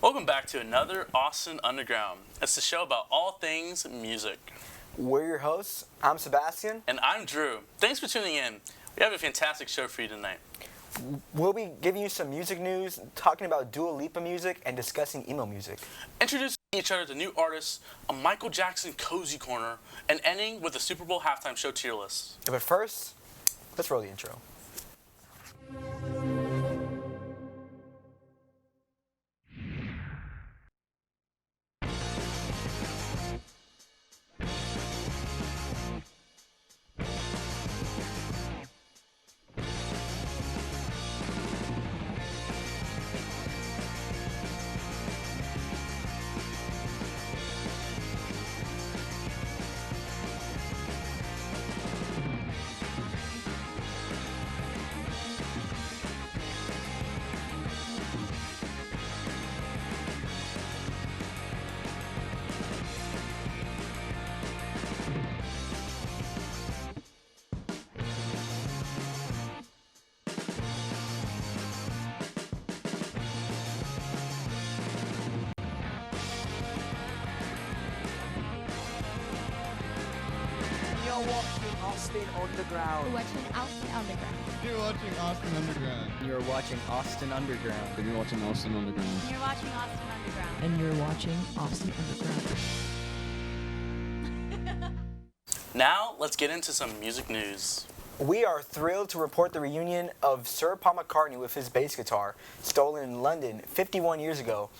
Welcome back to another Austin Underground. It's the show about all things music. We're your hosts. I'm Sebastian. And I'm Drew. Thanks for tuning in. We have a fantastic show for you tonight. We'll be giving you some music news, talking about Dua Lipa music, and discussing emo music. Introducing each other to new artists, a Michael Jackson cozy corner, and ending with the Super Bowl halftime show tier list. But first, let's roll the intro. You're watching Austin Underground. You're watching Austin Underground. You're watching Austin Underground. You're watching Austin Underground. You're watching Austin Underground. You're watching Austin Underground. And you're watching Austin Underground. Now, let's get into some music news. We are thrilled to report the reunion of Sir Paul McCartney with his bass guitar, stolen in London 51 years ago.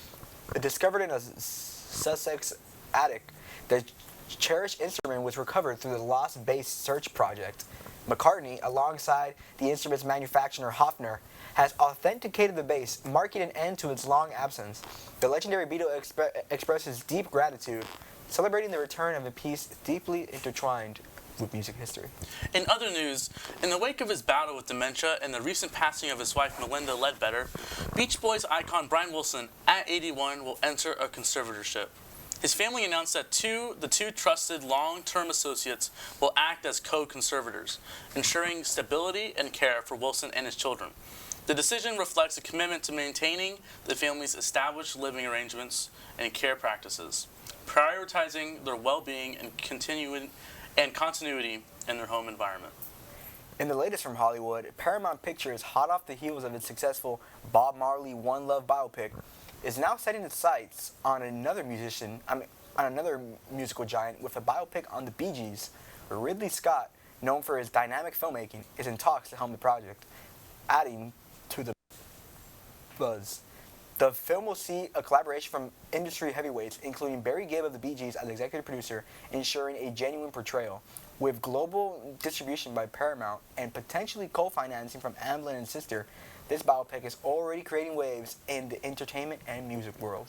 Discovered in a Sussex attic, the cherished instrument was recovered through the Lost Bass Search Project. McCartney, alongside the instrument's manufacturer Hofner, has authenticated the bass, marking an end to its long absence. The legendary Beatle expresses deep gratitude, celebrating the return of a piece deeply intertwined with music history. In other news, in the wake of his battle with dementia and the recent passing of his wife Melinda Ledbetter, Beach Boys icon Brian Wilson, at 81, will enter a conservatorship. His family announced that the two trusted long-term associates will act as co-conservators, ensuring stability and care for Wilson and his children. The decision reflects a commitment to maintaining the family's established living arrangements and care practices, prioritizing their well-being and continuity in their home environment. In the latest from Hollywood, Paramount Pictures, hot off the heels of its successful Bob Marley One Love biopic, is now setting its sights on another musical giant with a biopic on the Bee Gees, where Ridley Scott, known for his dynamic filmmaking, is in talks to helm the project, adding to the buzz. The film will see a collaboration from industry heavyweights, including Barry Gibb of the Bee Gees as executive producer, ensuring a genuine portrayal. With global distribution by Paramount and potentially co-financing from Amblin and Sister, this biopic is already creating waves in the entertainment and music world.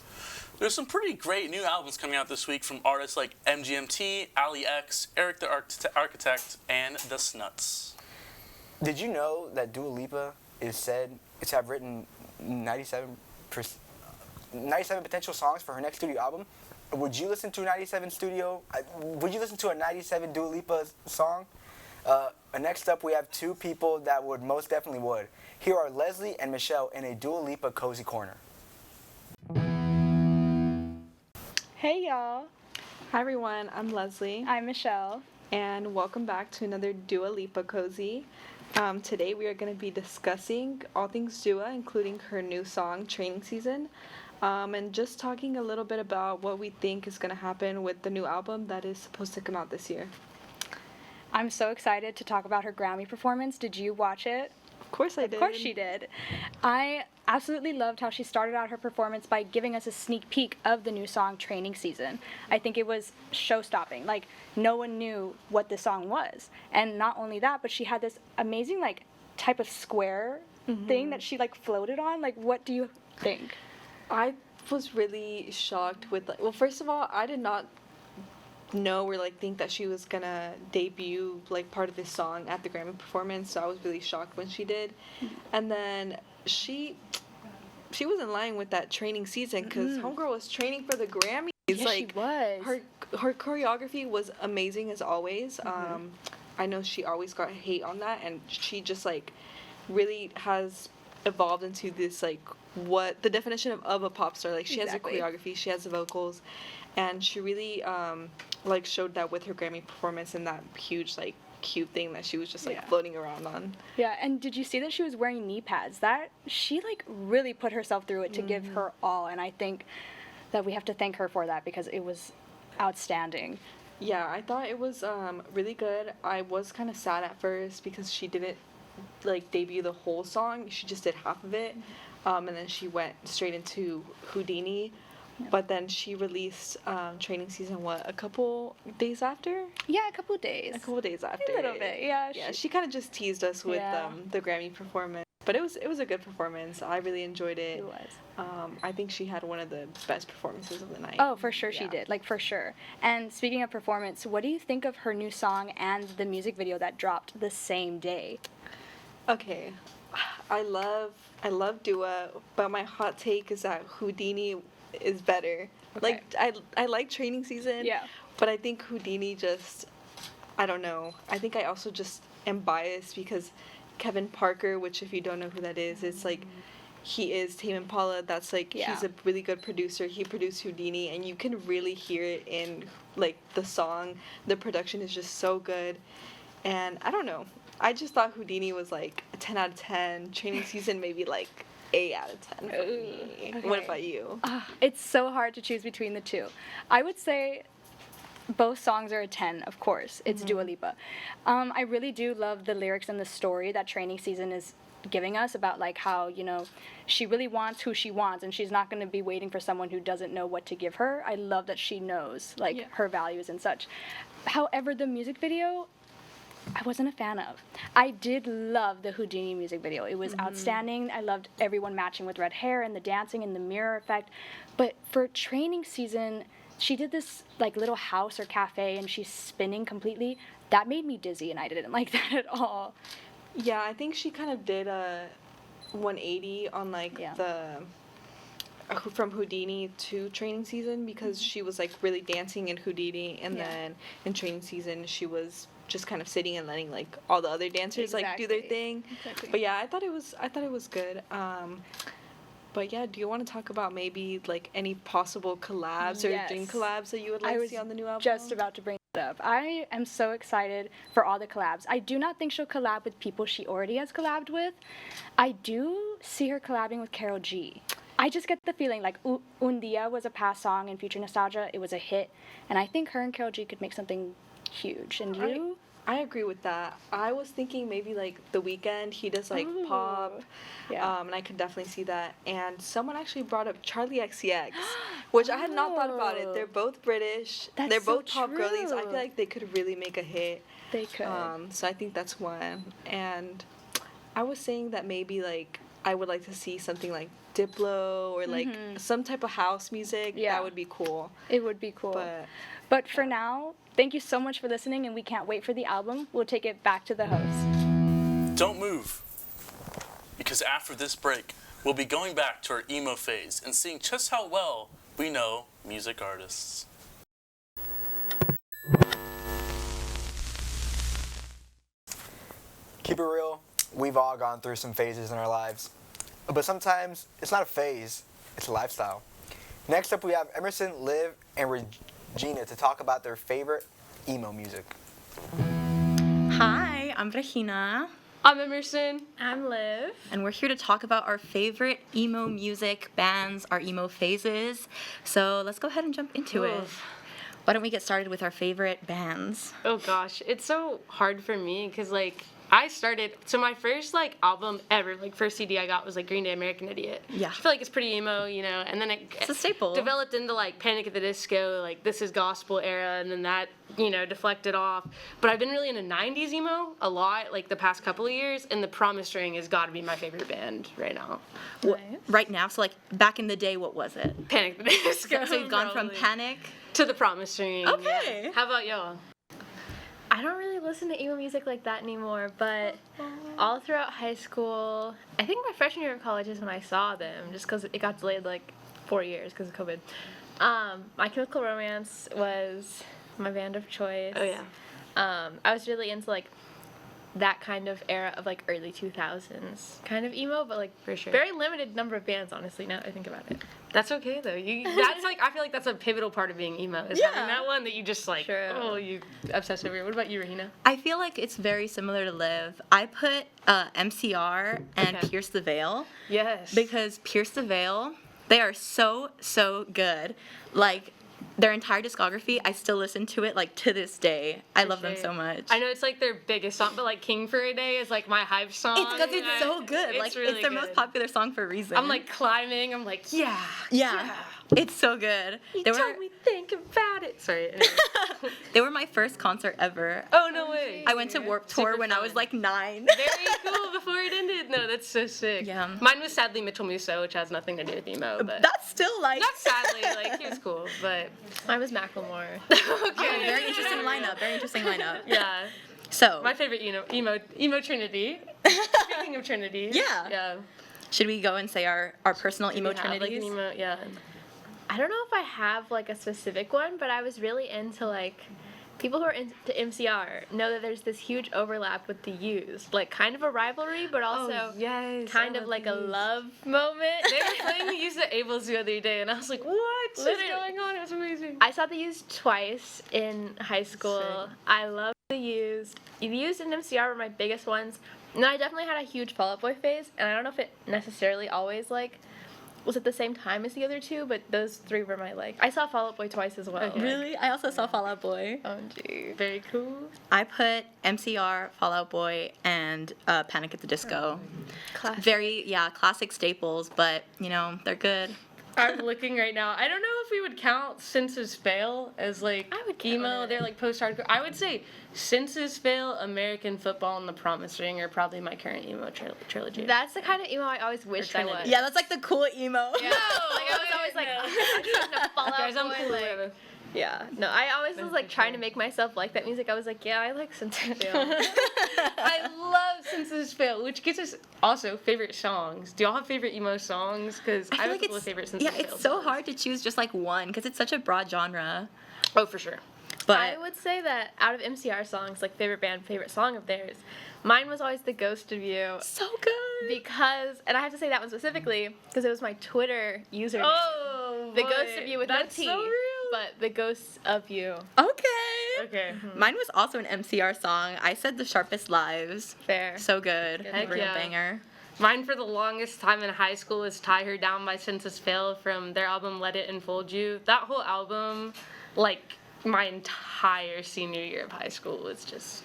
There's some pretty great new albums coming out this week from artists like MGMT, Ali X, Eric the Architect, and The Snuts. Did you know that Dua Lipa is said to have written 97 potential songs for her next studio album? Would you listen to a 97 Dua Lipa song? Next up, we have two people that would most definitely would. Here are Leslie and Michelle in a Dua Lipa cozy corner. Hey y'all. Hi everyone, I'm Leslie. I'm Michelle. And welcome back to another Dua Lipa cozy. Today we are going to be discussing all things Dua, including her new song, Training Season. And just talking a little bit about what we think is going to happen with the new album that is supposed to come out this year. I'm so excited to talk about her Grammy performance. Did you watch it? Of course I did. Of course she did. I absolutely loved how she started out her performance by giving us a sneak peek of the new song Training Season. I think it was show-stopping. Like, no one knew what this song was. And not only that, but she had this amazing, like, type of square thing that she, like, floated on. Like, what do you think? I was really shocked with, like, well, first of all, I did not know or like think that she was gonna debut like part of this song at the Grammy performance, so I was really shocked when she did. And then she wasn't lying with that Training Season, because Homegirl was training for the Grammys. Yes, like, she was. Her choreography was amazing as always. I know she always got hate on that, and she just like really has evolved into this like what the definition of a pop star. Like she Exactly. has a choreography, she has the vocals, and she really like showed that with her Grammy performance and that huge like cute thing that she was just like Yeah. floating around on. Yeah, and did you see that she was wearing knee pads? That she like really put herself through it to give her all, and I think that we have to thank her for that because it was outstanding. Yeah, I thought it was really good. I was kind of sad at first because she didn't like debut the whole song. She just did half of it, and then she went straight into Houdini. But then she released Training Season a couple days after? Yeah, a couple days. A couple days after. A little bit, yeah. Yeah, she kind of just teased us with Yeah. the Grammy performance. But it was a good performance. I really enjoyed it. It was. I think she had one of the best performances of the night. Oh, for sure she Yeah. did. Like, for sure. And speaking of performance, what do you think of her new song and the music video that dropped the same day? Okay, I love Dua, but my hot take is that Houdini is better. Okay. Like I like Training Season. Yeah. But I think Houdini just, I don't know. I think I also just am biased because Kevin Parker, which if you don't know who that is, it's like he is Tame Impala. That's like Yeah. he's a really good producer. He produced Houdini, and you can really hear it in like the song. The production is just so good, and I don't know. I just thought Houdini was like a 10 out of 10. Training Season maybe like 8 out of 10 for me. What okay. about you? It's so hard to choose between the two. I would say both songs are a 10, of course. It's Dua Lipa. I really do love the lyrics and the story that Training Season is giving us about like how, you know, she really wants who she wants and she's not going to be waiting for someone who doesn't know what to give her. I love that she knows like Yeah. her values and such. However, the music video I wasn't a fan of. I did love the Houdini music video. It was outstanding. I loved everyone matching with red hair and the dancing and the mirror effect. But for Training Season, she did this like little house or cafe and she's spinning completely. That made me dizzy and I didn't like that at all. Yeah, I think she kind of did a 180 on like Yeah. from Houdini to Training Season because she was like really dancing in Houdini, and Yeah. then in Training Season she was just kind of sitting and letting like all the other dancers like do their Exactly. thing. Exactly. But yeah, I thought it was good. But yeah, do you want to talk about maybe like any possible collabs or Yes. dream collabs that you would like I to was see on the new album? just about to bring it up. I am so excited for all the collabs. I do not think she'll collab with people she already has collabed with. I do see her collabing with Karol G. I just get the feeling like Un Dia was a past song in Future Nostalgia. It was a hit. And I think her and Karol G could make something huge. And you? I agree with that. I was thinking maybe like The Weeknd. He does like Ooh. pop. Yeah. And I could definitely see that. And someone actually brought up Charlie XCX, which I had not thought about it. They're both British. That's They're so both pop girlies. I feel true. like they could really make a hit. They could. So I think that's one. And I was saying that maybe like I would like to see something like Diplo or like some type of house music. Yeah. That would be cool. It would be cool. But for now, thank you so much for listening, and we can't wait for the album. We'll take it back to the host. Don't move, because after this break, we'll be going back to our emo phase and seeing just how well we know music artists. Keep it real, we've all gone through some phases in our lives. But sometimes it's not a phase, it's a lifestyle. Next up we have Emerson, Liv, and Regina to talk about their favorite emo music. Hi, I'm Regina, I'm Emerson. I'm Liv. and we're here to talk about our favorite emo music bands, our emo phases. So let's go ahead and jump into it. Oof. Why don't we get started with our favorite bands? Oh gosh, it's so hard for me because like I started, so my first like album ever, like first CD I got was like Green Day American Idiot. Yeah. I feel like it's pretty emo, you know, and then It's a staple. developed into like Panic at the Disco, like This Is Gospel era, and then that, you know, deflected off. But I've been really into 90s emo a lot, like the past couple of years, and The Promised Ring has got to be my favorite band right now. Right now, so like back in the day, what was it? Panic at the Disco. So you've gone from probably. Panic. to The Promised Ring. Okay. Yeah. How about y'all? I don't really listen to emo music like that anymore, but all throughout high school, I think my freshman year of college is when I saw them, just because it got delayed like 4 years because of COVID. My Chemical Romance was my band of choice. Oh yeah. I was really into like that kind of era of like early 2000s kind of emo, but like For sure. very limited number of bands, honestly, now that I think about it. That's okay though. That's like I feel like that's a pivotal part of being emo. Is having that one that you just like you obsess over. What about you, Rahina? I feel like it's very similar to Liv. I put MCR and Okay. Pierce the Veil Yes. because Pierce the Veil, they are so good. Like their entire discography, I still listen to it like to this day. I love them so much. I know it's like their biggest song, but like King for a Day is like my hype song. It's because it's so good. Like really it's their most good. popular song for a reason. I'm like climbing. I'm like, yeah. It's so good. You They told were me think about it. Sorry. Anyway. they were my first concert ever. Oh no way. I went to Warped Tour Super when I fun. was like 9. Very cool before it ended. No, that's so sick. Yeah. Mine was sadly Mitchell Musso, which has nothing to do with emo, but That's still like not sadly, like he was cool, but Mine was Macklemore. okay. very interesting lineup. Very interesting lineup. Yeah. So My favorite, emo Trinity. Speaking of Trinity. Yeah. Yeah. should we go and say our personal emo We have, like, trinities? an emo, yeah. I don't know if I have like a specific one, but I was really into like people who are into MCR know that there's this huge overlap with the Used, like kind of a rivalry, but also yes. kind of like a love moment. They were playing the Used at Abel's the other day, and I was like, what is Literally. going on? It was amazing. I saw the Used twice in high school. Sick. I love the Used. The Used and MCR were my biggest ones. And I definitely had a huge Fall Out Boy phase, and I don't know if it necessarily always like was at the same time as the other two, but those three were my like. I saw Fall Out Boy twice as well. Okay. Really? I also saw Fall Out Boy. OMG. Very cool. I put MCR, Fall Out Boy, and Panic at the Disco. Classic. Very, classic staples, but, they're good. I'm looking right now. I don't know if we would count Senses Fail as like I would count emo. it. They're like post-hardcore. I would say Senses Fail, American Football, and The Promise Ring are probably my current emo trilogy. That's the kind of emo I always wished I Trinity. was. Yeah, that's like the cool emo. Yeah, like I was always like, I need to Fall Out Guys, I'm Boy, cool. like- whatever. Yeah, no, I always was like trying to make myself like that music. I was like, yeah, I like Senses Fail. I love Senses Fail, which gets us also favorite songs. Do y'all have favorite emo songs? Because I, I have feel a like couple of favorite Senses Fail it's so songs. hard to choose just like one because it's such a broad genre. Oh, for sure. But I would say that out of MCR songs, like favorite band, favorite song of theirs, mine was always The Ghost of You. so good. Because, and I have to say that one specifically, because it was my Twitter username. Oh, The Ghost of You with that's no T. so real. But The Ghost of You. Okay. Okay. Mine was also an MCR song. I said The Sharpest Lives. Fair. So good. Heck Real yeah. banger. Mine for the longest time in high school was Tie Her Down by Senses Fail from their album Let It Enfold You. That whole album, like my entire senior year of high school was just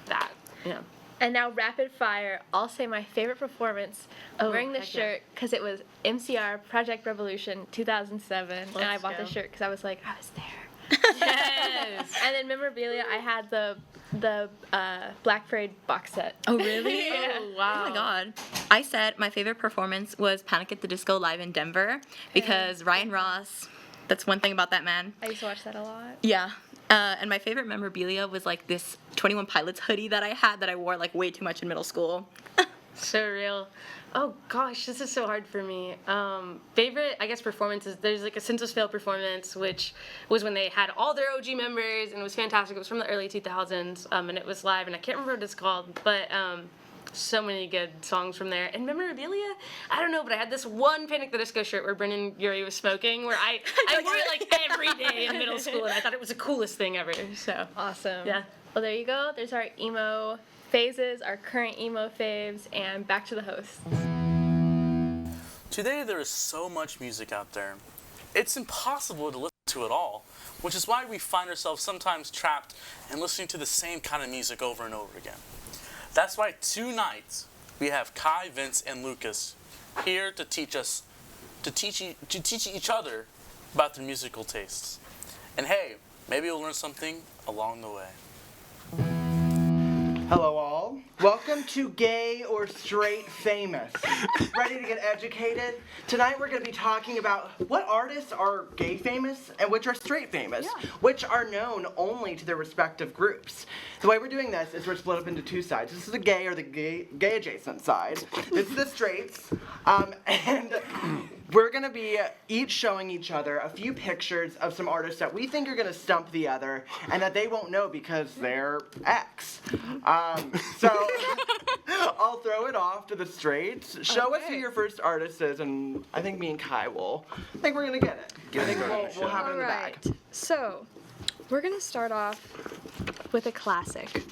that. Yeah. And now rapid fire, I'll say my favorite performance wearing this heck yeah. shirt because it was MCR Project Revolution 2007, and I Let's bought go. this shirt because I was like, I was there. Yes. And then memorabilia, I had the Black Parade box set. Oh, really? Oh, wow. Oh my god. I said my favorite performance was Panic at the Disco live in Denver because Ryan Ross, that's one thing about that man. I used to watch that a lot. Yeah. And my favorite memorabilia was like this 21 Pilots hoodie that I had that I wore like way too much in middle school. So real. Oh gosh, this is so hard for me. Favorite, I guess, performances. There's like a Senses Fail performance, which was when they had all their OG members, and it was fantastic. It was from the early 2000s, and it was live, and I can't remember what it's called, but so many good songs from there. And memorabilia, I don't know, but I had this one Panic at the Disco shirt where Brendan Urie was smoking, where I wore it like every day in middle school, and I thought it was the coolest thing ever. So Awesome. yeah. Well, there you go. There's our emo phases, our current emo faves, and back to the hosts. Today there is so much music out there. It's impossible to listen to it all, which is why we find ourselves sometimes trapped in listening to the same kind of music over and over again. That's why tonight we have Kai, Vince, and Lucas here to teach each other about their musical tastes. And hey, maybe we'll learn something along the way. Hello all. Welcome to Gay or Straight Famous. Ready to get educated? Tonight we're going to be talking about what artists are gay famous and which are straight famous, which are known only to their respective groups. The way we're doing this is we're split up into two sides. This is the gay or the gay adjacent side. This is the straights. And we're gonna be each showing each other a few pictures of some artists that we think are gonna stump the other, and that they won't know because they're X. So I'll throw it off to the straights. Show us who your first artist is, and I think me and Kai will. I think we're gonna get it. I think we'll have it in the bag. Alright, so we're gonna start off with a classic.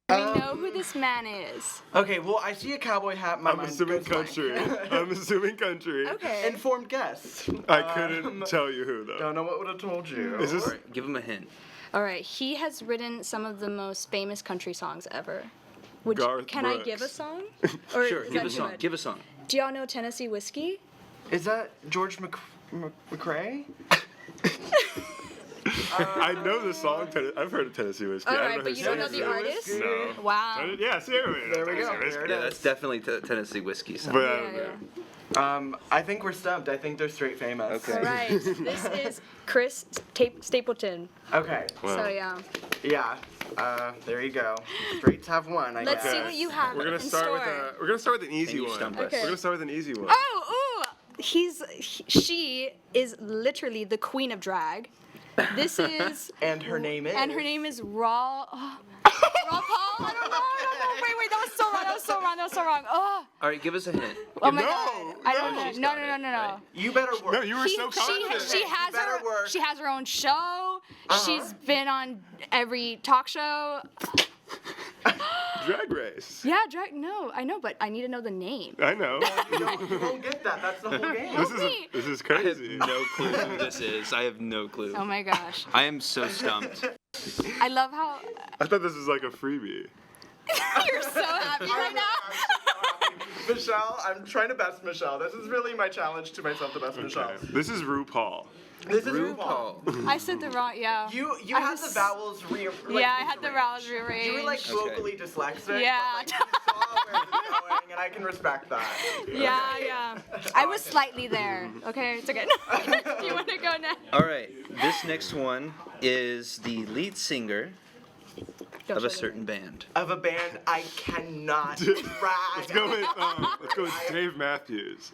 We know who this man is. Okay, well, I see a cowboy hat. My I'm mind assuming goes blank. country. I'm assuming country. Okay. Informed guess. I couldn't tell you who though. Don't know what would have told you. Is this? Alright, give him a hint. Alright, he has written some of the most famous country songs ever. Garth Can I Brooks. give a song? Or Sure, is give that a song. good? Give a song. Do y'all know Tennessee Whiskey? Is that George McRae? I know the song. I've heard of Tennessee Whiskey. I Alright, don't know but who you don't know sings the it. artist? No. Wow. Yeah, seriously. There we go. Tennessee There it Whiskey. Yeah, that's definitely Tennessee whiskey song. But Yeah, yeah. I think we're stumped. I think they're straight famous. Okay. Alright, this is Chris Stapleton. Okay. Wow. So yeah. Yeah. There you go. Straights have one, I Let's guess. see what you have We're gonna in start store. with an easy Can you one. stump us? Okay. We're gonna start with an easy one. Oh, ooh! She is literally the queen of drag. This is. And her name is? And her name is Raw. Oh, Raw Paul? I don't know. Wait, that was so wrong. Oh, Alright, give us a hint. oh my No, god. I don't no. know. She's No, got it, no. right? You better work. No, you were so confident. She has You better work. She has her own show. She's been on every talk show. Drag Race. Yeah, drag. No, I know, but I need to know the name. I know. You won't get that. That's the whole game. This is I have crazy. no clue who this is. I have no clue. Oh my gosh. I am so stumped. I love how. I thought this was like a freebie. You're so happy right now. Michelle, I'm trying to best Michelle. This is really my challenge to myself to best Michelle. Okay. This is RuPaul. This is RuPaul. I said the wrong. Yeah. You I had was- the vowels Yeah, I had the vowels rearranged. You were like vocally dyslexic. Yeah. But, like, you saw where it was going, and I can respect that. Yeah. I was slightly there. Okay, it's okay. Do you want to go next? Alright, this next one is the lead singer of a certain band. Of a band I cannot Let's ride. go with Dave Matthews.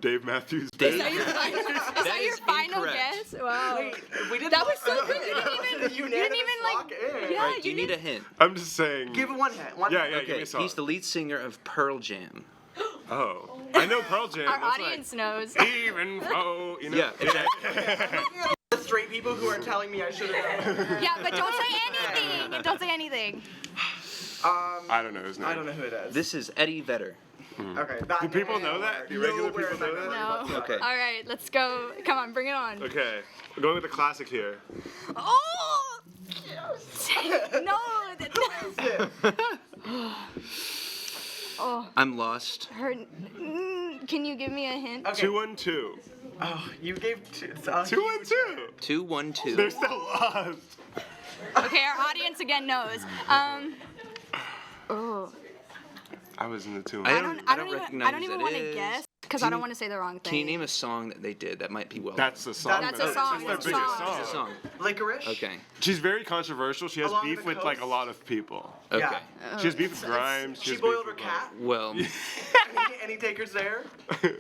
Dave Matthews. Dave- Is that your is final incorrect. guess? Wow. Wait, we didn't. That was so lock- good. You didn't Unanimous even like. lock in. Yeah, Alright, do you you need a didn't. hint? I'm just saying. Give it one hint. One Yeah, hint. yeah. Give me Okay, a song. he's the lead singer of Pearl Jam. Oh, I know Pearl Jam. Our That's audience knows. like, even oh, you know. Yeah, exactly. The straight people who are telling me I should have known. Yeah, but don't say anything. Don't say anything. I don't know his name. I don't know who it is. This is Eddie Vedder. Okay. That Do people name know that? Do regular nowhere people in know my that? memory No. whatsoever. Okay. All right, let's go. Come on, bring it on. Okay, we're going with the classic here. Oh! No. Oh, I'm lost. her. Can you give me a hint? Okay. 212. Oh, you gave two. 212. 212. They're still lost. Okay, our audience again knows. Oh. I was in the 2. I don't I don't recognize even who want it to is. guess because Can I don't you- want to say the wrong thing. Can you name a song that they did that might be well? That's the song. That's a song, That's that's their a biggest song. It's a song. Licorice. Okay. She's very controversial. She has Along beef the with like a coast? lot of people. Okay. Yeah. She has beef with Grimes. She has beef boiled her with, cat. Well, Any takers there?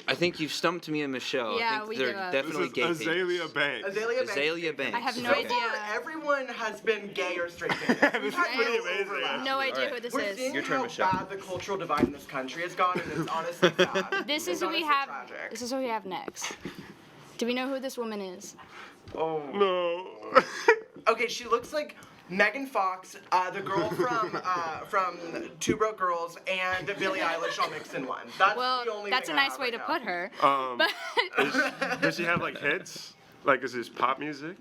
I think you've stumped me and Michelle. Yeah, I think we they're give up. definitely This gay is Azalea papers. Banks. Azalea Banks. Azalea Banks. I have no Okay. idea. Everyone has been gay or straight. We've This is had pretty no amazing. overlap. No idea Alright. who this We're is. seeing Your turn, how Michelle. bad the cultural divide in this country has gone, and it's honestly sad. This It's is who we honestly have. tragic. This is who we have next. Do we know who this woman is? Oh. No. Okay, she looks like Megan Fox, the girl from Two Broke Girls, and Billie Eilish all mixed in one. That's Well, the only that's a thing I nice have way right to now. put her. But Does she have like hits? Like, is this pop music?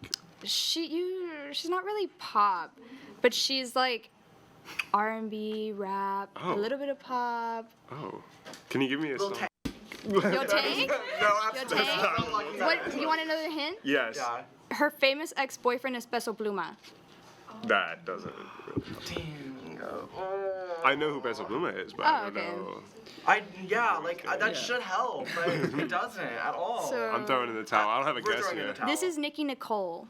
she's not really pop, but she's like R&B, rap, a Oh. little bit of pop. Oh. Can you give me a Little song? Yo Tank? No, absolutely Tank? not. Lucky that. What? You want another hint? Yes. Yeah. Her famous ex-boyfriend is Peso Pluma. That doesn't. Dang. I know who Peso Pluma is, but Oh, I don't okay. know. That should help, but it doesn't at all. So I'm throwing in the towel. I don't have a We're guess throwing in yet. the towel. this is Nikki Nicole.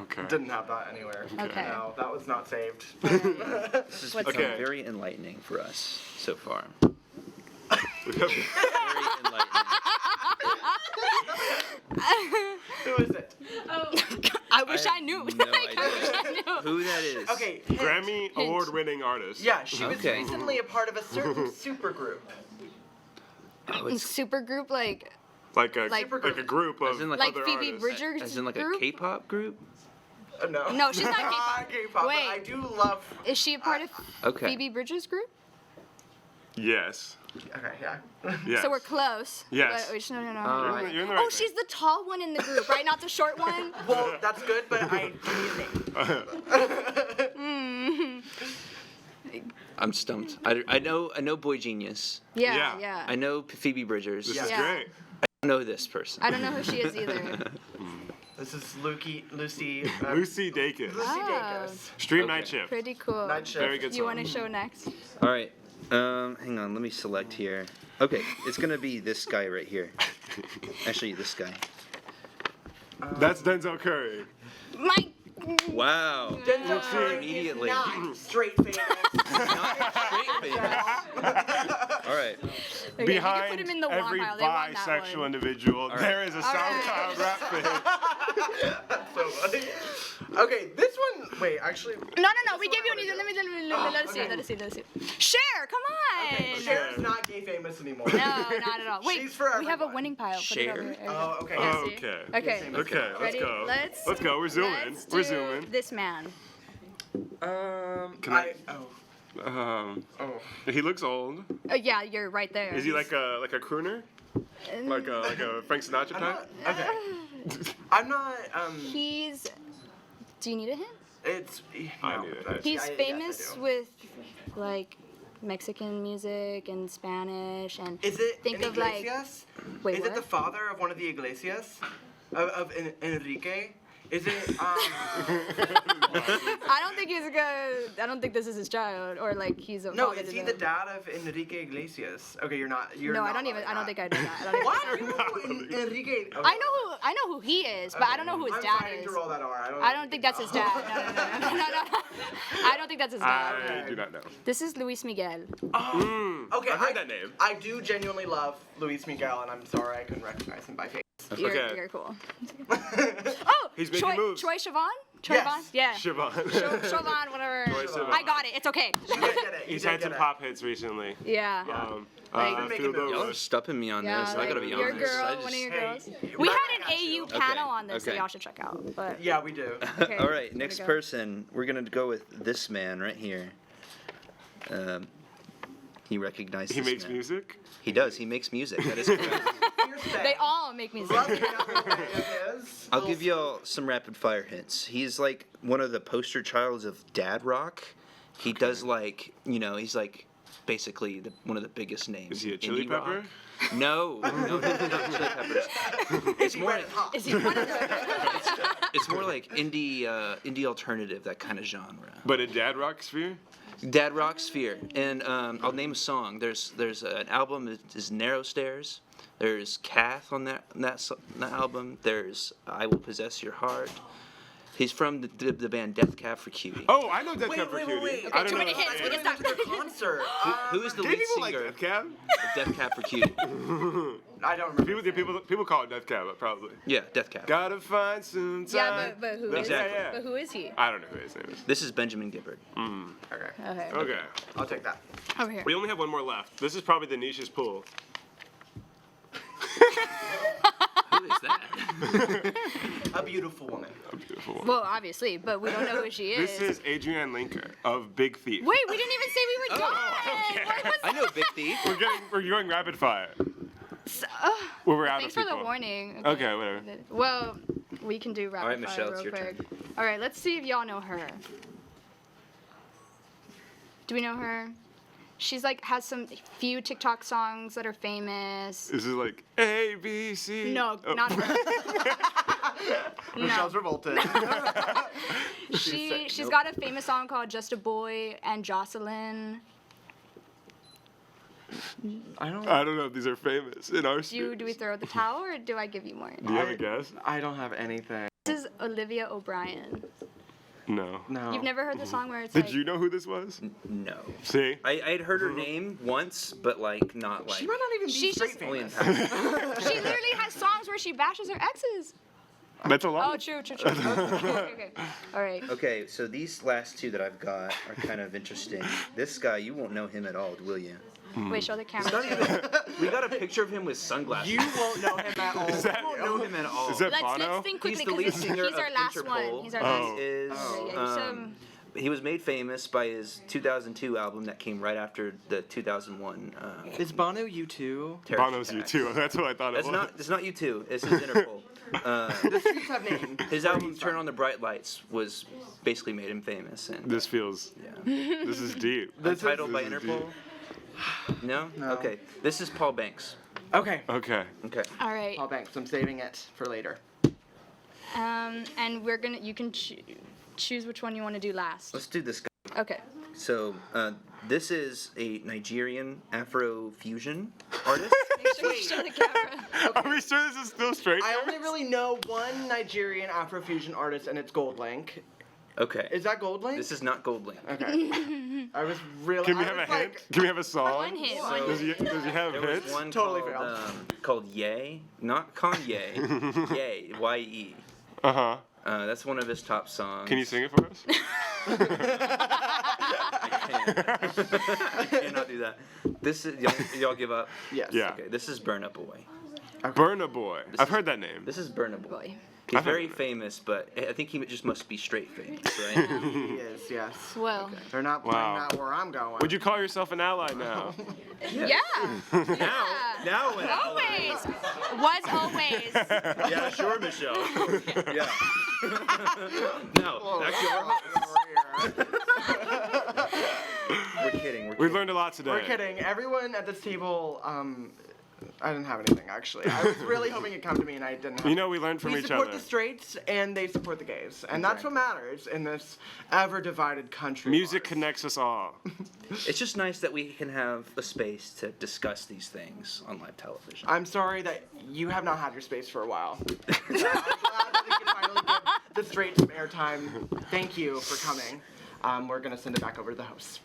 Okay. Didn't have that anywhere. Okay. No, that was not saved. This has What's become Okay. very enlightening for us so far. Very enlightening. Who is it? I wish I knew. No I wish I idea knew. who that is. Okay, hint. Grammy award-winning artist. Yeah, she was Okay. recently a part of a certain supergroup. Oh, it's Super group like Like a Like- group of As in like like other Phoebe artists. Bridgers as in like group? a K-pop group. No. No, she's not K-pop. K-pop, Wait. but I do love. Is she a part of Okay. Phoebe Bridgers group? Yes. Okay, yeah. Yes. So we're close. Yes. But, wait, no. You're in the- you're in the Oh, right she's the tall one in the group, right? Not the short one. Well, that's good, but I. I'm stumped. I know Boy Genius. Yeah. I know Phoebe Bridgers. This Yeah. is Yeah. great. I don't know this person. I don't know who she is either. This is Lucy. Lucy Dacus. Lucy Oh. Dacus. Stream Okay. Night Shift. Pretty cool. Night Shift. Very good You song. want to show next? All right. Hang on. Let me select here. Okay, it's gonna be this guy right here. Actually, this guy. That's Denzel Curry. My. Wow. Denzel Curry Immediately. is not straight famous. Not straight famous. All right. Okay, you can Behind put him in the every one pile. They want that bisexual one. individual, right. there is a All right. SoundCloud rap fan. So funny. Okay, this one. Wait, actually. No. We give you an easy. Let us see. okay. Let us see. Cher, come on. Cher's not gay famous anymore. No, not at all. Wait, She's for we have a everyone. winning pile. Put it Cher? over here. Oh, okay. Yeah, see? Okay. Okay. Okay, let's Ready? go. Let's go. We're zooming. Let's We're do zooming. This man. Can I? He looks old. Yeah, you're right there. Is he like a crooner? Like a Frank Sinatra type? Okay. I'm not. He's. Do you need a hint? It's. I no, need it. that's- He's yes, I famous do. with like Mexican music and Spanish and. Is it Think of like. Iglesias? Wait, Is what? it the father of one of the Iglesias? Of Enrique? Is it? I don't think he's good. I don't think this is his child or like he's a. No, father is to he them. the dad of Enrique Iglesias? Okay, you're not. You're No, not I don't even. like I don't that. think I know that. I don't even. What? You know Enrique. Okay. I know who he is, but I don't know who his I'm dad fighting is. to roll that R. I don't think that's his dad. No. I don't think that's his dad. I do not know. This is Luis Miguel. Okay, I've heard that name. I do genuinely love Luis Miguel, and I'm sorry I couldn't recognize him by face. You're cool. Oh, He's making moves. Troy Sivan? Troy Yes. Sivan? Yeah. Siobhan. Siobhan, whatever. Troy Sivan. I got it. It's okay. You did get it. You He's did had get some it. pop hits recently. Yeah. Like- Feel the Y'all are Rush. stumping me on Yeah, this. I gotta be your honest. girl, I one of just- your Hey, girls. right We back had an at you. AU panel Okay, on this that okay. y'all should check out. But Yeah, we do. okay, All right, here next we go. person. We're gonna go with this man right here. He recognized He this makes man. music? He does. He makes music. That is correct. They all make music. Love the album of his. I'll give y'all some rapid fire hints. He's like one of the poster childs of dad rock. He does like, he's like basically one of the biggest names. Is he a in chili indie rock. pepper? No, not chili peppers. It's more, Is he one of them? it's more like indie alternative, that kind of genre. But in Dad Rock Sphere? Dad rock sphere, and I'll name a song. There's an album that is Narrow Stairs. There's Kath on that album. There's I Will Possess Your Heart. He's from the band Death Cab for Cutie. Oh, I know Death Wait, Cab for wait, Cutie. wait. I don't too know many his hints. name. We can stop. The concert. Who is the Gay lead people like singer Death Cab? of Death Cab for Cutie? I don't remember. People call it Death Cab, probably. Yeah, Death Cab. Gotta find some time. Yeah, but who is Exactly. Yeah. But who is he? I don't know who his name is. This is Benjamin Gibbard. Okay. Okay. Okay. I'll take that. Over here. We only have one more left. This is probably the niche's pool. Who is that? A beautiful woman. A beautiful one. Well, obviously, but we don't know who she is. This is Adrienne Linker of Big Thief. Wait, we didn't even say we were done. okay. What was I know Big Thief. We're going rapid fire. that? Well, we're out Thanks of for people. the warning. Okay, whatever. Well, we can do rapid All right, fire Michelle, real it's your quick. turn. All right, let's see if y'all know her. Do we know her? She's like has some few TikTok songs that are famous. Is it like A, B, C? No, Oh. not her. Michelle's revolted. She's got a famous song called "Just a Boy" and "Jocelyn." I don't. I don't know if these are famous in our Do we throw the towel or do I give you more? Do you have a guess? I don't have anything. This is Olivia O'Brien. No. No. You've never heard the song where it's Did like, you know who this was? No. See? I had heard her name once, but like not like. She might not even be She's straight just- only in famous. passing. she literally has songs where she bashes her exes. That's a lot. Oh, true. Okay. All right. Okay, so these last two that I've got are kind of interesting. This guy, you won't know him at all, will you? Wait, show the It's camera. not even. We got a picture of him with sunglasses. You won't know him at all. Is that- You won't know him at all. Is that Let's Bono? think He's quickly the lead because singer he's our of last Interpol. one. He's our Oh. last. He is. He was made famous by his 2002 album that came right after the 2001. Is Bono U2? terrorist Bono's attack. U2. That's what I thought That's it was. not. It's not U2. It's his Interpol. The streets have names. His album "Turn on the Bright Lights" was basically made him famous, and This feels. yeah. This is deep. Untitled by this is Interpol. No? No. Okay. This is Paul Banks. Okay. Okay. Okay. All right. Paul Banks. I'm saving it for later. And we're gonna. You can choose which one you want to do last. Let's do this guy. Okay. So, this is a Nigerian Afro-fusion artist. Make sure you show the camera. Are we sure this is still straight? I only really know one Nigerian Afrofusion artist, and it's Goldlink. Okay. Is that Goldlink? This is not Goldlink. Okay. I was really. Can we I have a was hint? like, Can we have a song? One hint. So- Does he have There was hits? one Totally called Ye, not Kanye. Ye, Y-E. Uh-huh. That's one of his top songs. Can you sing it for us? I cannot do that. This is y'all give up. Yes. Yeah. Okay. This is Burna Boy. Burna Boy. This I've is- heard that name. This is Burna Boy. Boy. He's I've heard very of it. famous, but I think he just must be straight famous, right? He is, yes. Well. They're not Wow. playing that where I'm going. Would you call yourself an ally now? Yeah. Now when Always. Was always. Yeah, sure, Michelle. Yeah. No, back to our We're kidding. We've learned a lot today. We're kidding. Everyone at this table, I didn't have anything actually. I was really hoping it'd come to me, and I didn't. Have You know, we learned from we each support other. the straights, and they support the gays, and that's what matters in this ever-divided country. Music of ours. connects us all. It's just nice that we can have a space to discuss these things on live television. I'm sorry that you have not had your space for a while. I'm glad that we can finally give the straights some airtime. Thank you for coming. We're gonna send it back over to the host.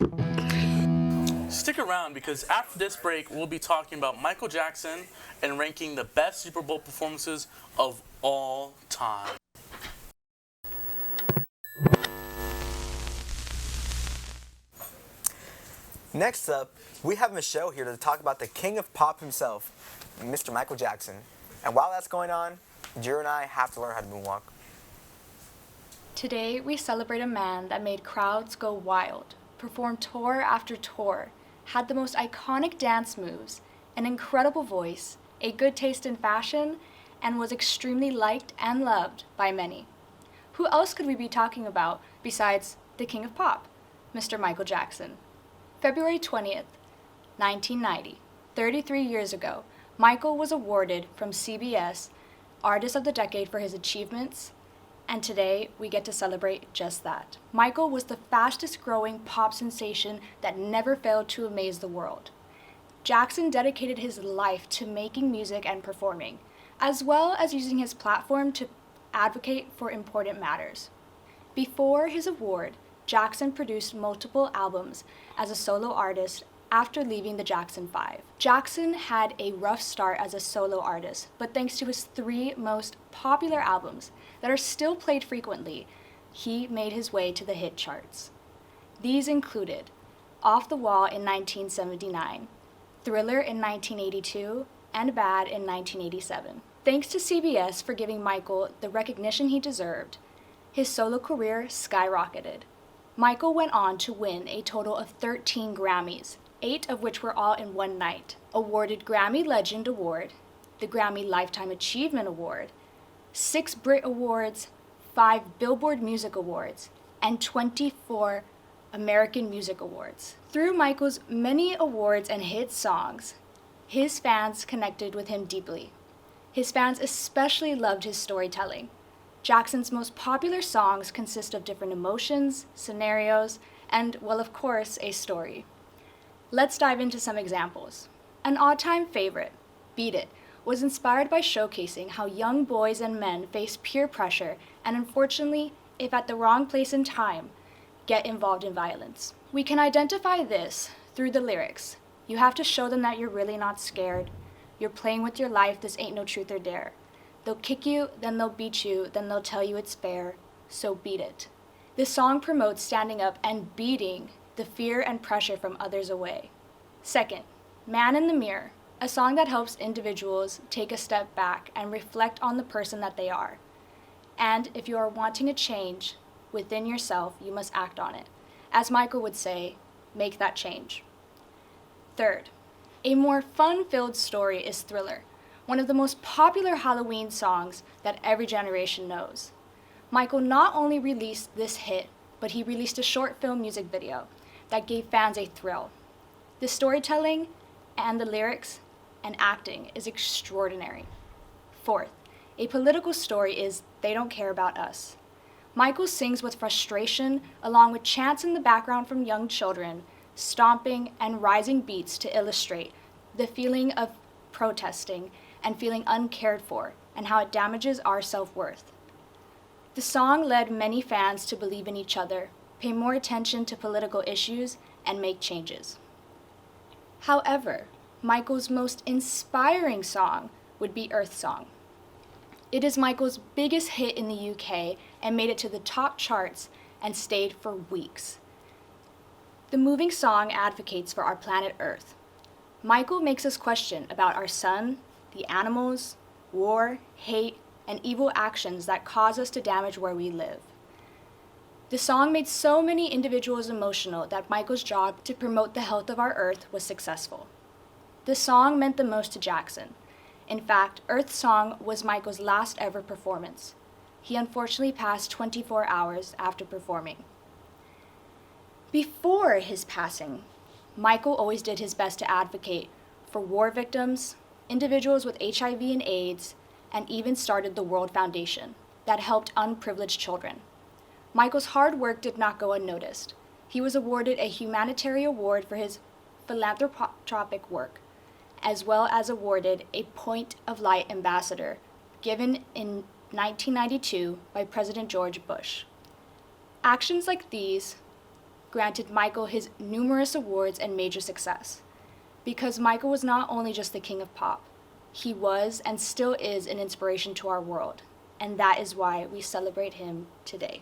Stick around because after this break, we'll be talking about Michael Jackson and ranking the best Super Bowl performances of all time. Next up, we have Michelle here to talk about the king of pop himself, Mr. Michael Jackson. And while that's going on, Drew and I have to learn how to moonwalk. Today, we celebrate a man that made crowds go wild, performed tour after tour, had the most iconic dance moves, an incredible voice, a good taste in fashion, and was extremely liked and loved by many. Who else could we be talking about besides the king of pop, Mr. Michael Jackson? February 20th, 1990, 33 years ago, Michael was awarded from CBS Artist of the Decade for his achievements, and today we get to celebrate just that. Michael was the fastest growing pop sensation that never failed to amaze the world. Jackson dedicated his life to making music and performing, as well as using his platform to advocate for important matters. Before his award, Jackson produced multiple albums as a solo artist after leaving the Jackson 5. Jackson had a rough start as a solo artist, but thanks to his 3 most popular albums that are still played frequently, he made his way to the hit charts. These included Off the Wall in 1979, Thriller in 1982, and Bad in 1987. Thanks to CBS for giving Michael the recognition he deserved, his solo career skyrocketed. Michael went on to win a total of 13 Grammys, 8 of which were all in one night, awarded Grammy Legend Award, the Grammy Lifetime Achievement Award, 6 Brit Awards, 5 Billboard Music Awards, and 24 American Music Awards. Through Michael's many awards and hit songs, his fans connected with him deeply. His fans especially loved his storytelling. Jackson's most popular songs consist of different emotions, scenarios, and, well, of course, a story. Let's dive into some examples. An all-time favorite, Beat It, was inspired by showcasing how young boys and men face peer pressure and unfortunately if at the wrong place and time, get involved in violence. We can identify this through the lyrics. You have to show them that you're really not scared. You're playing with your life, this ain't no truth or dare. They'll kick you, then they'll beat you, then they'll tell you it's fair, so beat it. This song promotes standing up and beating the fear and pressure from others away. Second, Man in the Mirror, a song that helps individuals take a step back and reflect on the person that they are. And if you are wanting a change within yourself, you must act on it. As Michael would say, make that change. Third, a more fun-filled story is Thriller, one of the most popular Halloween songs that every generation knows. Michael not only released this hit, but he released a short film music video that gave fans a thrill. The storytelling and the lyrics and acting is extraordinary. Fourth, a political story is They Don't Care About Us. Michael sings with frustration along with chants in the background from young children, stomping and rising beats to illustrate the feeling of protesting and feeling uncared for and how it damages our self-worth. The song led many fans to believe in each other, pay more attention to political issues, and make changes. However, Michael's most inspiring song would be Earth Song. It is Michael's biggest hit in the UK and made it to the top charts and stayed for weeks. The moving song advocates for our planet Earth. Michael makes us question about our sun, the animals, war, hate, and evil actions that cause us to damage where we live. The song made so many individuals emotional that Michael's job to promote the health of our Earth was successful. The song meant the most to Jackson. In fact, Earth Song was Michael's last ever performance. He unfortunately passed 24 hours after performing. Before his passing, Michael always did his best to advocate for war victims, individuals with HIV and AIDS, and even started the World Foundation that helped unprivileged children. Michael's hard work did not go unnoticed. He was awarded a humanitarian award for his philanthropic work, as well as awarded a Point of Light ambassador given in 1992 by President George Bush. Actions like these granted Michael his numerous awards and major success, because Michael was not only just the king of pop, he was and still is an inspiration to our world, and that is why we celebrate him today.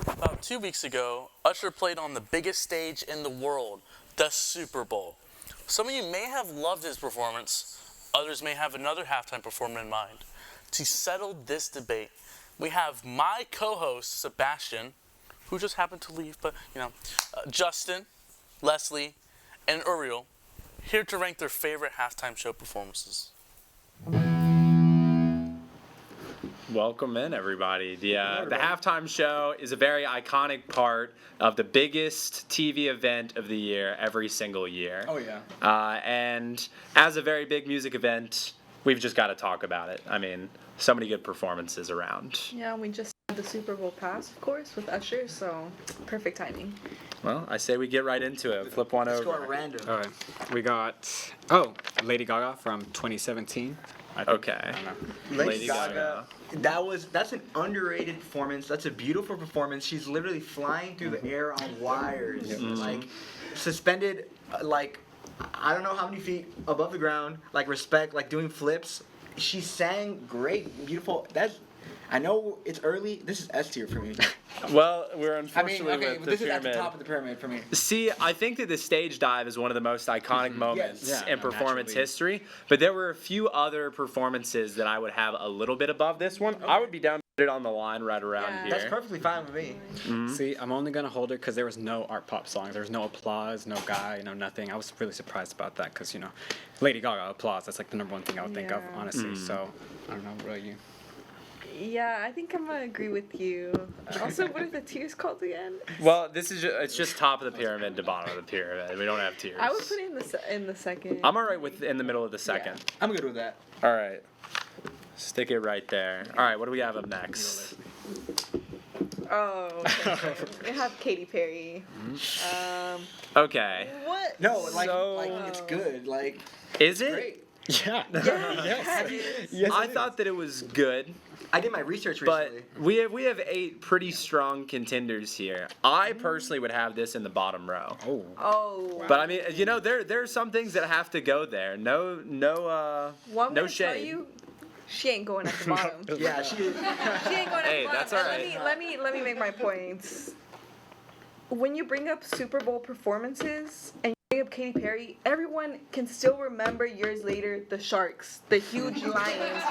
About 2 weeks ago, Usher played on the biggest stage in the world, the Super Bowl. Some of you may have loved his performance, others may have another halftime performer in mind. To settle this debate, we have my co-host, Sebastian, who just happened to leave, but Justin, Leslie, and Uriel, here to rank their favorite halftime show performances. Welcome in, everybody. The halftime show is a very iconic part of the biggest TV event of the year every single year. Oh, yeah. And as a very big music event, we've just got to talk about it. I mean, so many good performances around. Yeah, we just had the Super Bowl pass, of course, with Usher, so perfect timing. Well, I say we get right into it. Flip one over. Let's go at random. All right. We got, Lady Gaga from 2017. Okay. Lady Gaga. That's an underrated performance. That's a beautiful performance. She's literally flying through the air on wires, like suspended, like I don't know how many feet above the ground, like respect, like doing flips. She sang great, beautiful. I know it's early. This is S tier for me. Well, we're unfortunately with the this pyramid. is at the top of the pyramid for me. See, I think that the stage dive is one of the most iconic moments in performance history. But there were a few other performances that I would have a little bit above this one. I would be down to put it on the line right around here. That's perfectly fine with me. See, I'm only going to hold her because there was no art pop songs. There was no applause, no guy, nothing. I was really surprised about that because, Lady Gaga, applause. That's like the number one thing I would think of, honestly. So, I don't know, what about you? Yeah, I think I'm gonna agree with you. Also, what are the tiers called again? Well, it's just top of the pyramid to bottom of the pyramid. We don't have tiers. I would put it in the second. I'm alright with in the middle of the second. Yeah, I'm good with that. All right, stick it right there. All right, what do we have up next? Oh, okay. We have Katy Perry. Okay. What? No, like it's good. Is it? Great. Yeah. Yes. I thought that it was good. I did my research But recently. we have 8 pretty strong contenders here. I personally would have this in the bottom row. Oh. But I mean, you know, there are some things that have to go there. No Well, I'm no gonna tell shade. you, she ain't going at the bottom. Yeah, she is. She ain't going at Hey, the bottom. that's all And right. let me make my points. When you bring up Super Bowl performances and you bring up Katy Perry, everyone can still remember years later the Sharks, the huge Lions.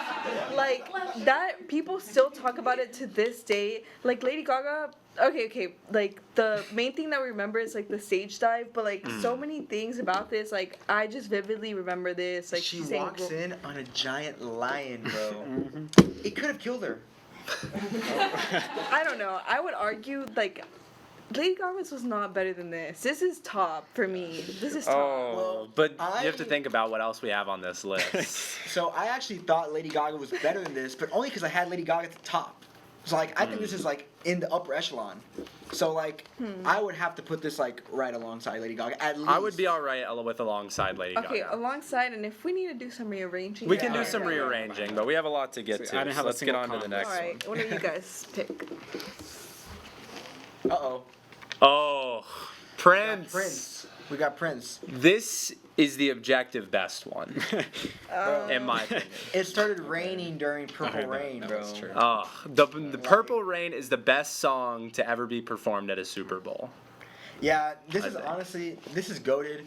Like that, people still talk about it to this day. Like Lady Gaga. Okay. Like the main thing that we remember is like the stage dive, but like so many things about this, like I just vividly remember this. Like She she's saying, walks in on a giant lion, bro. It could have killed her. I don't know. I would argue like Lady Gaga's was not better than this. This is top for me. This is top. Oh, but you have to think about what else we have on this list. So I actually thought Lady Gaga was better than this, but only because I had Lady Gaga at the top. So like I think this is like in the upper echelon. So like I would have to put this like right alongside Lady Gaga at least. I would be all right with alongside Lady Okay, Gaga. alongside, and if we need to do some rearranging, We can do some rearranging, but we have a lot to get See, to. I didn't So have a let's get single on to the comment. next All right, what do you guys pick? Uh-oh. Oh, Prince. Prince. We got Prince. This is the objective best one, in my opinion. It started raining during Purple Rain, bro. That's true. Oh, the Purple Rain is the best song to ever be performed at a Super Bowl. Yeah, this I is think. honestly, this is goated.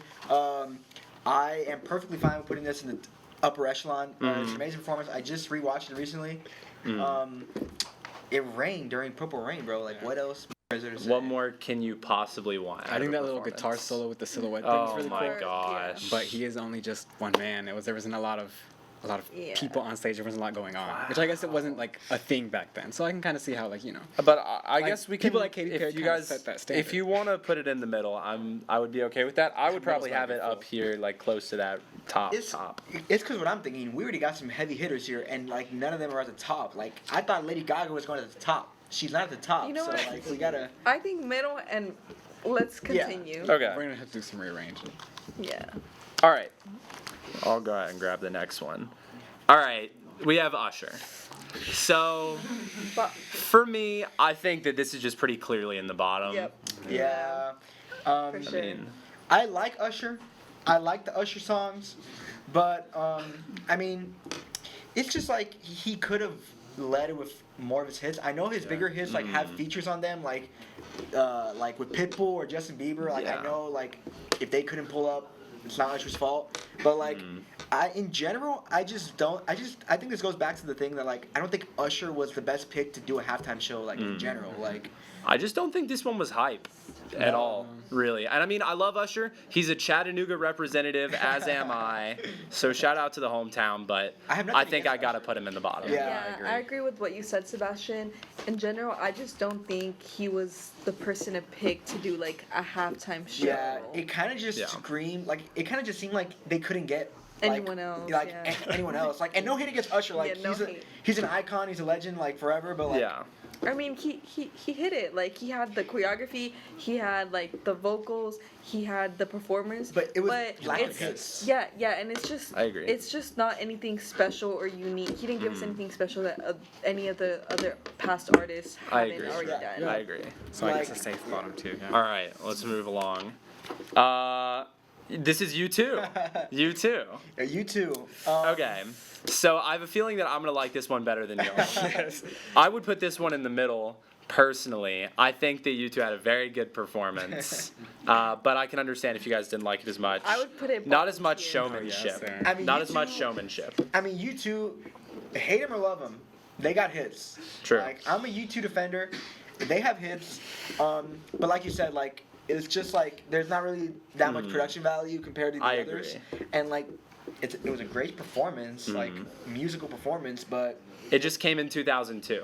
I am perfectly fine with putting this in the upper echelon. It's an amazing performance. I just rewatched it recently. It rained during Purple Rain, bro. Like, what else is there to say? What more can you possibly want? I out think of that a little guitar performance? solo with the silhouette thing is Oh really my cool. gosh! But he is only just one man. There wasn't a lot of Yeah. people on stage. There wasn't a lot going on, which I guess it wasn't like a thing back then. So I can kind of see how But I like, guess we can. people like Katy Perry if you kinda guys, set that if standard. you want to put it in the middle, I would be okay with that. I would probably Middle's have it not up here, like close to that top. It's because what I'm thinking, we already got some heavy hitters here, and like none of them are at the top. Like I thought Lady Gaga was going at the top. She's not at the top, You know so what? like we gotta. I think middle, and let's continue. Okay. We're gonna have to do some rearranging. Yeah. All right. I'll go ahead and grab the next one. All right. We have Usher. So, for me, I think that this is just pretty clearly in the bottom. Yep. Yeah. For sure. I mean, I like Usher. I like the Usher songs, but I mean, it's just like he could have led with more of his hits. I know his bigger hits like have features on them, like with Pitbull or Justin Bieber. Like I know like if they couldn't pull up, it's not Usher's fault. But like in general, I think this goes back to the thing that like I don't think Usher was the best pick to do a halftime show like in general. Like I just don't think this one was hype at all, really. And I mean, I love Usher. He's a Chattanooga representative, as am I. So shout out to the hometown, but I think I gotta put him in the bottom. Yeah, I agree with what you said, Sebastian. In general, I just don't think he was the person to pick to do like a halftime show. yeah, it kind of just screamed like it kind of just seemed like they couldn't get. Anyone else, yeah. Anyone else, like, and no hate against Usher, like Yeah, no hate. he's an icon, he's a legend, like forever, but like, I mean, he hit it. Like he had the choreography, he had like the vocals, he had the performance. But it was lack of it's- hits. Yeah, and it's just I agree. It's just not anything special or unique. He didn't give us anything special that any of the other past artists I haven't agree. already done. I agree. So I guess a safe bottom too. Yeah. All right, let's move along. This is U2. U2. Yeah, U2. Okay. So I have a feeling that I'm gonna like this one better than yours. I would put this one in the middle. Personally, I think that U2 had a very good performance, but I can understand if you guys didn't like it as much. I would put it not as much bottom showmanship. tier. I mean, not as U2 much showmanship. I mean, U2, hate him or love him, they got hits. True. Like I'm a U2 defender. They have hits, but like you said, like it's just like there's not really that much production value compared to the I others. agree. And like it was a great performance, like musical performance, but It just came in 2002.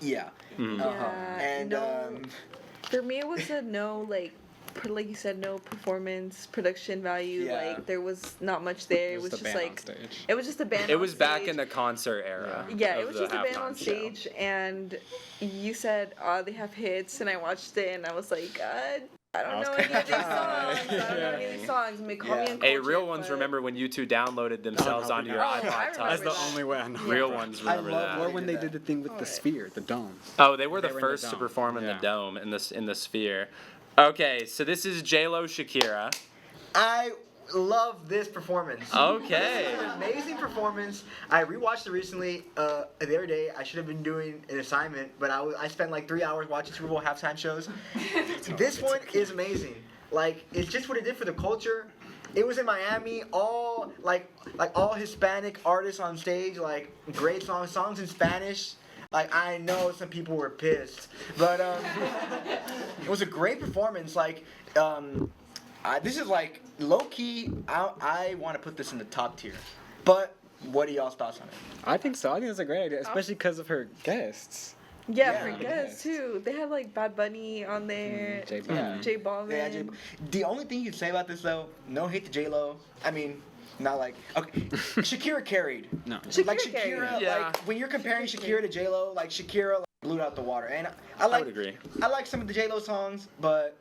yeah. Yeah, And no. For me, it was a no, like you said, no performance, production value. Yeah. Like there was not much there. It was the just band on like stage. it was just a band. It on was back stage. in the concert era. Yeah, it of was the just a band on halftime show. stage, and you said, "Oh, they have hits," and I watched it, and I was like, I don't know any of these songs. I don't know any of these songs. Call me uncultured, Hey, real ones but- remember when you two downloaded themselves onto your I iPod remember Touch. That's the only way I know. Real ones remember that. Or when they did the thing with the sphere, the dome. Oh, they were the They were in the first to dome. perform in the Yeah. dome in the sphere. Okay, so this is J-Lo Shakira. I love this performance. Okay. This is an amazing performance. I rewatched it recently. The other day, I should have been doing an assignment, but I spent like 3 hours watching Super Bowl halftime shows. This one is amazing. Like, it's just what it did for the culture. It was in Miami, all all Hispanic artists on stage, like great songs in Spanish. Like, I know some people were pissed, but it was a great performance. Like, this is like low key. I want to put this in the top tier. But what are y'all's thoughts on it? I think so. I think it's a great idea, especially because of her guests. Yeah, Yeah. for guests too. They had like Bad Bunny on there. J Yeah. J Balvin. Yeah, the only thing you'd say about this though, no hate to J-Lo. I mean, not like okay, Shakira carried. No. Like Shakira carried. Shakira, Yeah. like when you're comparing Shakira to J-Lo, like Shakira like, blew it out the water. And I would agree. I like some of the J-Lo songs, but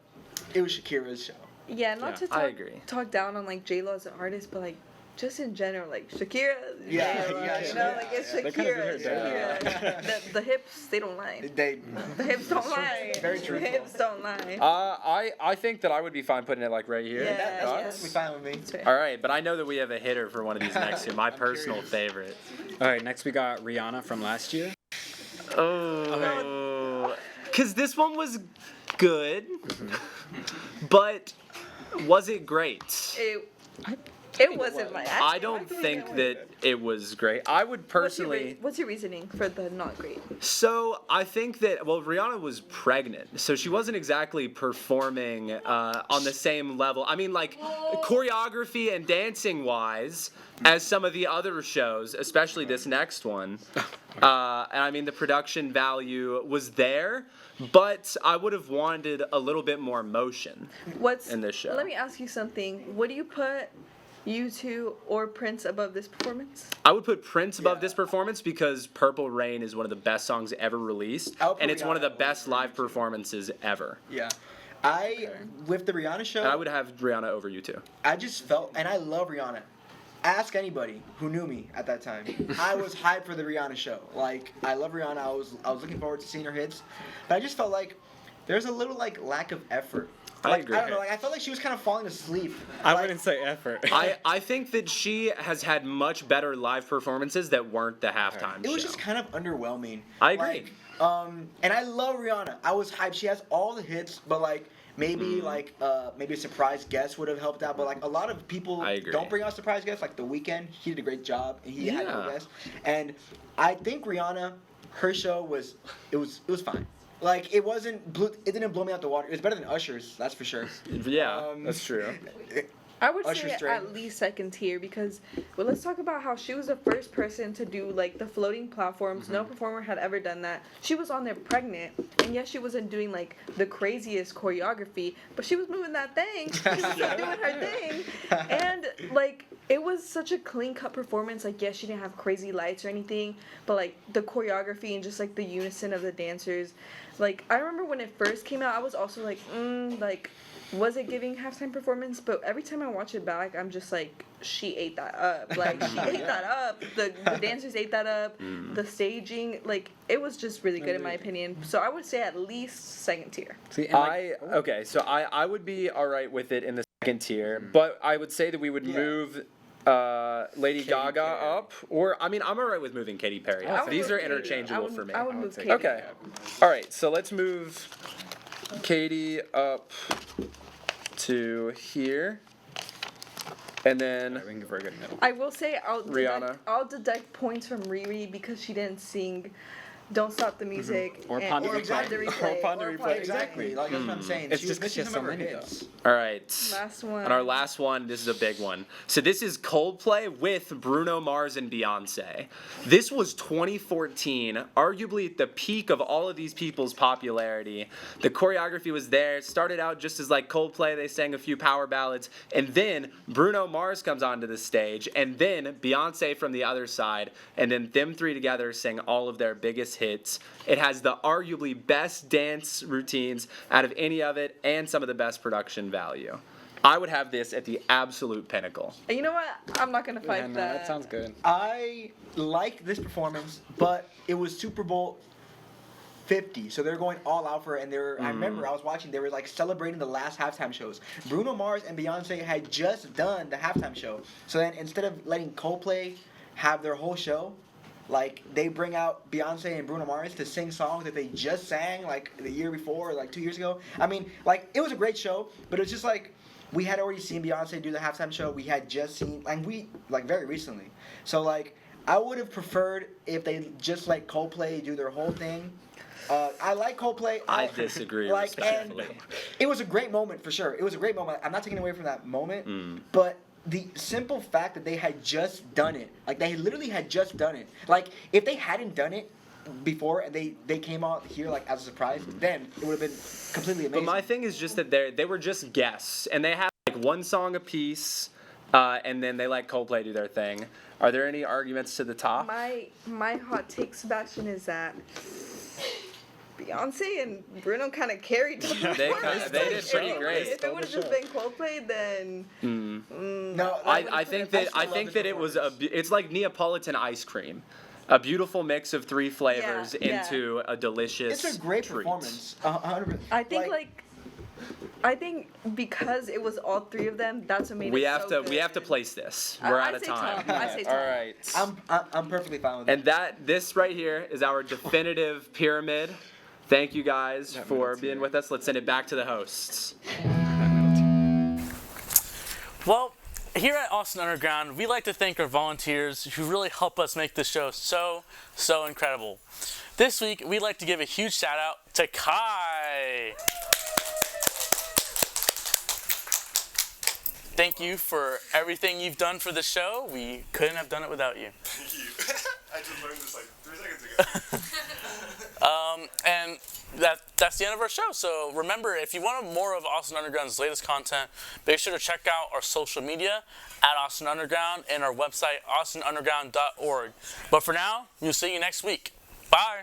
it was Shakira's show. Yeah, not Yeah, to I talk, agree. talk down on like J Lo as an artist, but like just in general, like Shakira. Yeah, J-Lo, yeah, you know, like it's They kinda Shakira. did her Shakira. The hips, they don't lie. They The hips don't lie. Very The truthful. hips don't lie. I think that I would be fine putting it like right here. Yeah, that's yeah. perfectly fine with me. That's right. All right, but I know that we have a hitter for one of these next two. My personal curious. favorite. All right, next we got Rihanna from last year. Oh, because this one was good, but was it great? It wasn't like I don't think that it was great. I would personally. What's your reasoning for the not great? So I think that Rihanna was pregnant, so she wasn't exactly performing on the same level. I mean, like choreography and dancing wise, as some of the other shows, especially this next one. And I mean, the production value was there, but I would have wanted a little bit more motion in this show. Let me ask you something. Would you put U2 or Prince above this performance? I would put Prince above this performance because Purple Rain is one of the best songs ever released, I would put and it's one of the Rihanna best live performances ever. Yeah. With the Rihanna show, And I would have Rihanna over you too. I just felt, and I love Rihanna. Ask anybody who knew me at that time. I was hyped for the Rihanna show. Like, I love Rihanna. I was looking forward to seeing her hits, but I just felt like there's a little like lack of effort. I agree. I don't know. Like, I felt like she was kind of falling asleep. I Like, wouldn't say effort. I think that she has had much better live performances that weren't the halftime It was show. just kind of underwhelming. I agree. Like, and I love Rihanna. I was hyped. She has all the hits, but like maybe maybe a surprise guest would have helped out. But like a lot of people I agree. don't bring out surprise guests. Like The Weeknd, he did a great job, and he had no Yeah. guests. And I think Rihanna, her show was fine. Like it didn't blow me out the water. It was better than Usher's, that's for sure. Yeah, that's true. I would Usher say Stray. at least second tier because, well, let's talk about how she was the first person to do like the floating platforms. No performer had ever done that. She was on there pregnant, and yes, she wasn't doing like the craziest choreography, but she was moving that thing. She was still doing her thing, and like it was such a clean cut performance. Like yes, she didn't have crazy lights or anything, but like the choreography and just like the unison of the dancers. Like I remember when it first came out, I was also like, like. Was it giving halftime performance? But every time I watch it back, I'm just like, she ate that up. Like, she ate that up. The dancers ate that up. The staging, like, it was just really good in my opinion. So I would say at least second tier. See, and like, So I would be all right with it in the second tier, but I would say that we would move Lady Gaga up, or I mean, I'm all right with moving Katy Perry I up. would These move are Katy. interchangeable for me. I would move Katy. Okay. All right, so let's move Katy up to here, and then we can give her a good middle. I will say Rihanna. I'll deduct points from Riri because she didn't sing Don't Stop the Music Or and- Ponder or Replay. Ponder Replay. Or Ponder or Replay. Exactly. Like that's what I'm saying. It's She just was 'cause she missing has some so of her many, hits. All right. Last one. And our last one, this is a big one. So this is Coldplay with Bruno Mars and Beyonce. This was 2014, arguably at the peak of all of these people's popularity. The choreography was there. It started out just as like Coldplay, they sang a few power ballads, and then Bruno Mars comes onto the stage, and then Beyonce from the other side, and then them three together sing all of their biggest hits. It has the arguably best dance routines out of any of it, and some of the best production value. I would have this at the absolute pinnacle. And you know what? I'm not gonna fight Yeah, no, that. that sounds good. I liked this performance, but it was Super Bowl 50, so they're going all out for it. And I remember I was watching, they were like celebrating the last halftime shows. Bruno Mars and Beyonce had just done the halftime show, so then instead of letting Coldplay have their whole show, like they bring out Beyonce and Bruno Mars to sing songs that they just sang like the year before or like 2 years ago. I mean, like it was a great show, but it was just like we had already seen Beyonce do the halftime show. We had just seen, and we like very recently. So like I would have preferred if they just let Coldplay do their whole thing. I like Coldplay. I disagree like, and respectfully. it was a great moment for sure. It was a great moment. I'm not taking away from that moment, but the simple fact that they had just done it, like they literally had just done it. Like if they hadn't done it before and they came out here like as a surprise, then it would have been completely amazing. But my thing is just that they were just guests, and they had like one song apiece, and then they let Coldplay do their thing. Are there any arguments to the top? My hot take, Sebastian, is that Beyonce and Bruno kind of carried the They performance. did pretty great. If it would have just been Coldplay, then no, I think that it was it's like Neapolitan ice cream. A beautiful mix of three flavors into a delicious it's a great treat. performance. 100%. I think because it was all three of them, that's what made We it have so to we good. have to place this. We're I out of say time. top. I say top. All right. I'm perfectly fine with it. And this right here is our definitive pyramid. Thank you guys for being with us. Let's send it back to the hosts. Well, here at Austin Underground, we like to thank our volunteers who really help us make this show so incredible. This week, we'd like to give a huge shout out to Kai. Thank you for everything you've done for the show. We couldn't have done it without you. Thank you. I just learned this like 3 seconds ago. And that's the end of our show. So remember, if you want more of Austin Underground's latest content, make sure to check out our social media at Austin Underground and our website, austinunderground.org. But for now, we'll see you next week. Bye.